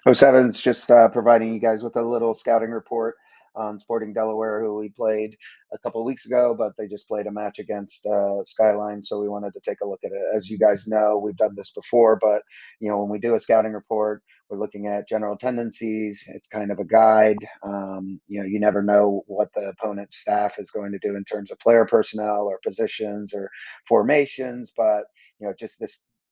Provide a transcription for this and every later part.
Oh, Seven's just providing you guys with a little scouting report on Sporting Delaware, who we played a couple of weeks ago, but they just played a match against Skyline, so we wanted to take a look at it. As you guys know, we've done this before, but when we do a scouting report, we're looking at general tendencies. It's kind of a guide. You never know what the opponent's staff is going to do in terms of player personnel or positions or formations, but just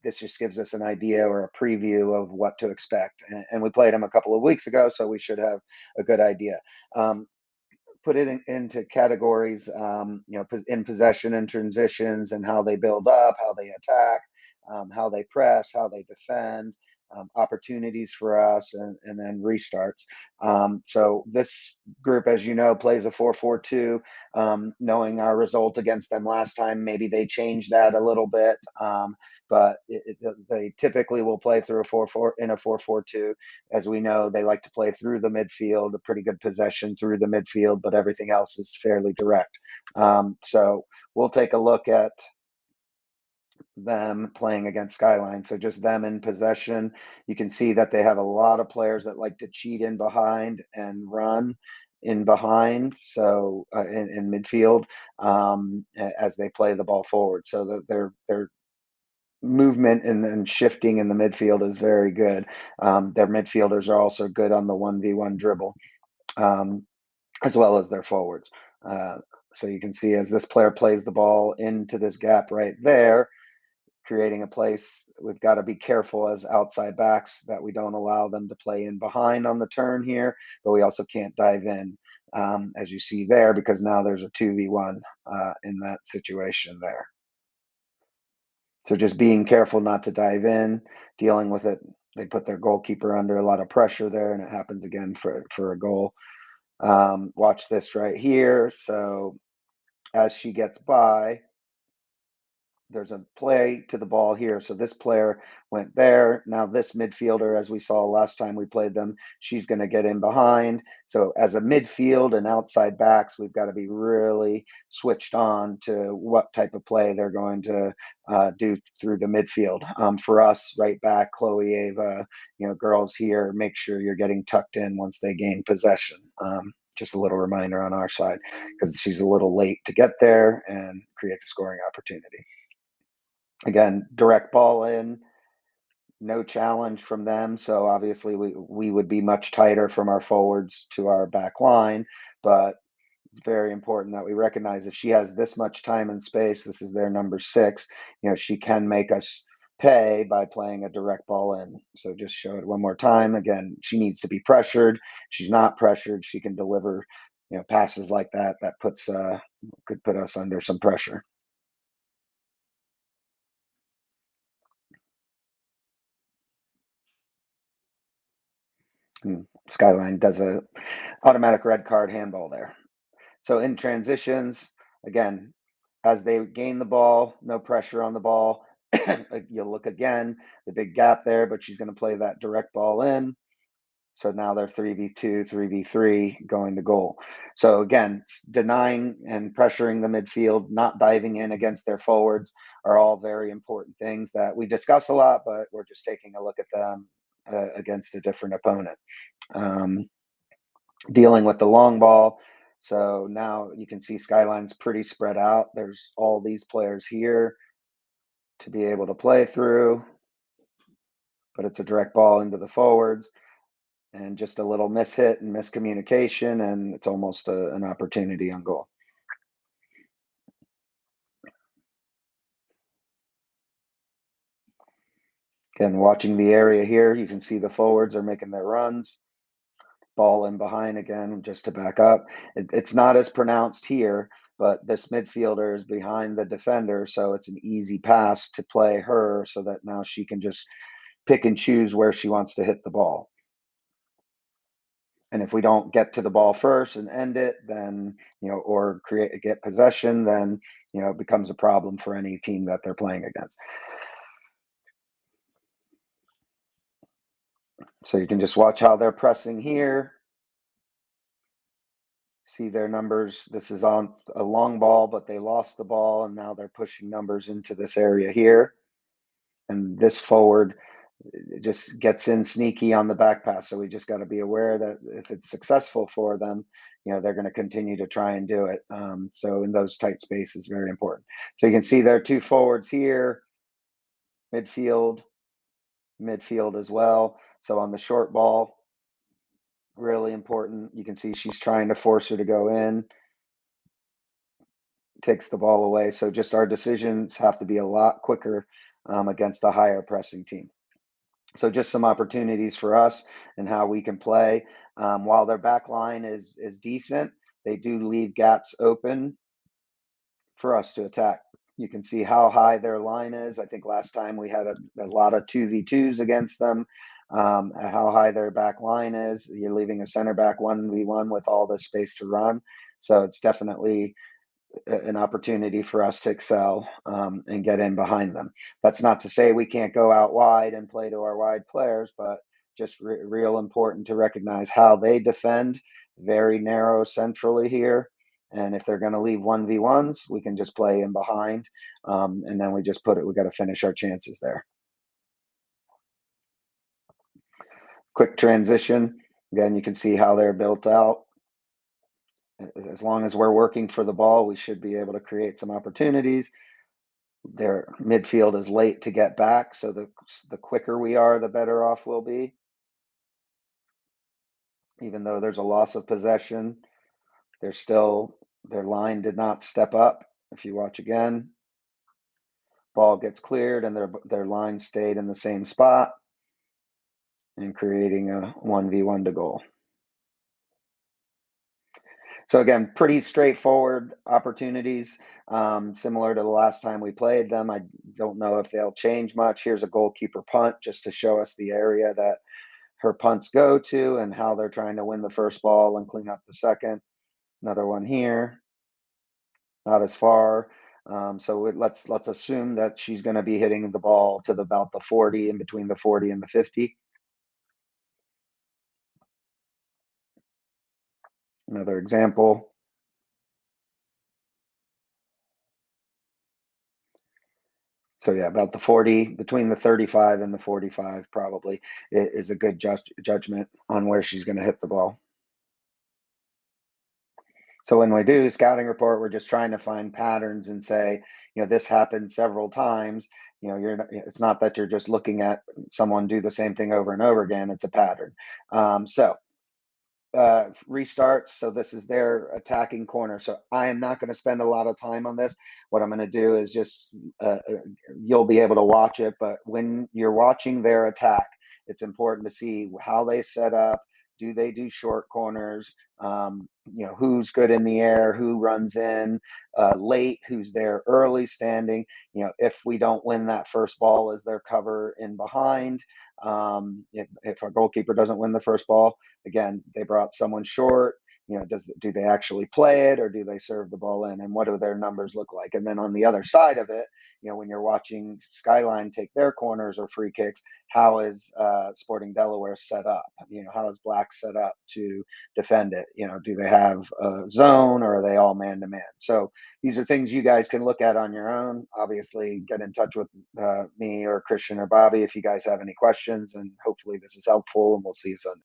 this just gives us an idea or a preview of what to expect. And we played them a couple of weeks ago, so we should have a good idea. Um, Put it into categories, in possession and transitions and how they build up, how they attack, how they press, how they defend, opportunities for us, and then restarts. So this group, as you know, plays a 4-4-2. Knowing our result against them last time, maybe they changed that a little bit. But they typically will play through a 4-4 in a 4-4-2. As we know, they like to play through the midfield, a pretty good possession through the midfield, but everything else is fairly direct. So we'll take a look at them playing against Skyline. So just them in possession. You can see that they have a lot of players that like to cheat in behind and run in behind, so in midfield, as they play the ball forward. So that their movement and shifting in the midfield is very good. Their midfielders are also good on the 1v1 dribble, um, as well as their forwards. Uh, so you can see as this player plays the ball into this gap right there, creating a place, we've got to be careful as outside backs that we don't allow them to play in behind on the turn here, but we also can't dive in, as you see there, because now there's a 2v1 in that situation there. So just being careful not to dive in, dealing with it. They put their goalkeeper under a lot of pressure there, and it happens again for a goal. Watch this right here. So as she gets by, there's a play to the ball here. So this player went there. Now this midfielder, as we saw last time we played them, she's going to get in behind. So as a midfield and outside backs, we've got to be really switched on to what type of play they're going to do through the midfield. For us, right back, Chloe, Ava, girls here, make sure you're getting tucked in once they gain possession. Just a little reminder on our side because she's a little late to get there and creates a scoring opportunity. Again, direct ball in, no challenge from them. So obviously we would be much tighter from our forwards to our back line, but it's very important that we recognize if she has this much time and space, this is their number 6, she can make us pay by playing a direct ball in. So just show it one more time. Again, she needs to be pressured. She's not pressured. She can deliver, passes like that. That could put us under some pressure. Skyline does a automatic red card handball there. So in transitions, again, as they gain the ball, no pressure on the ball. You'll look again, the big gap there, but she's going to play that direct ball in. So now they're 3v2, 3v3 going to goal. So again, denying and pressuring the midfield, not diving in against their forwards are all very important things that we discuss a lot, but we're just taking a look at them against a different opponent. Um, Dealing with the long ball. So now you can see Skyline's pretty spread out. There's all these players here to be able to play through, but it's a direct ball into the forwards and just a little mishit and miscommunication, and it's almost an opportunity on goal. Again, watching the area here, you can see the forwards are making their runs. Ball in behind again, just to back up. It's not as pronounced here, but this midfielder is behind the defender, so it's an easy pass to play her so that now she can just pick and choose where she wants to hit the ball. And if we don't get to the ball first and end it, then, or get possession, then, it becomes a problem for any team that they're playing against. So you can just watch how they're pressing here. See their numbers. This is on a long ball, but they lost the ball, and now they're pushing numbers into this area here. And this forward it just gets in sneaky on the back pass. So we just got to be aware that if it's successful for them, they're going to continue to try and do it. So in those tight spaces, very important. So you can see there are two forwards here, midfield, midfield as well. So on the short ball, really important. You can see she's trying to force her to go in, takes the ball away. So just our decisions have to be a lot quicker against a higher pressing team. So just some opportunities for us and how we can play. While their back line is decent, they do leave gaps open for us to attack. You can see how high their line is. I think last time we had a lot of 2v2s against them. How high their back line is. You're leaving a center back 1v1 with all the space to run. So it's definitely an opportunity for us to excel and get in behind them. That's not to say we can't go out wide and play to our wide players, but just real important to recognize how they defend, very narrow centrally here. And if they're going to leave 1v1s, we can just play in behind. And then we just we got to finish our chances there. Quick transition. Again, you can see how they're built out. As long as we're working for the ball, we should be able to create some opportunities. Their midfield is late to get back, so the quicker we are, the better off we'll be. Even though there's a loss of possession, their line did not step up. If you watch again, ball gets cleared and their line stayed in the same spot and creating a 1v1 to goal. So again, pretty straightforward opportunities, similar to the last time we played them. I don't know if they'll change much. Here's a goalkeeper punt just to show us the area that her punts go to and how they're trying to win the first ball and clean up the second. Another one here, not as far. So let's assume that she's going to be hitting the ball to about the 40, in between the 40 and the 50. Another example. So yeah, about the 40, between the 35 and the 45 probably is a good judgment on where she's going to hit the ball. So when we do scouting report, we're just trying to find patterns and say, this happened several times. It's not that you're just looking at someone do the same thing over and over again. It's a pattern. Restarts. So this is their attacking corner. So I am not going to spend a lot of time on this. What I'm going to do is just, you'll be able to watch it. But when you're watching their attack, it's important to see how they set up. Do they do short corners? Who's good in the air, who runs in late, who's there early standing. If we don't win that first ball, is there cover in behind? If our goalkeeper doesn't win the first ball, again, they brought someone short. Do they actually play it or do they serve the ball in? And what do their numbers look like? And then on the other side of it, when you're watching Skyline take their corners or free kicks, how is Sporting Delaware set up? How is Black set up to defend it? Do they have a zone or are they all man to man? So these are things you guys can look at on your own. Obviously, get in touch with me or Christian or Bobby if you guys have any questions. And hopefully this is helpful, and we'll see you Sunday.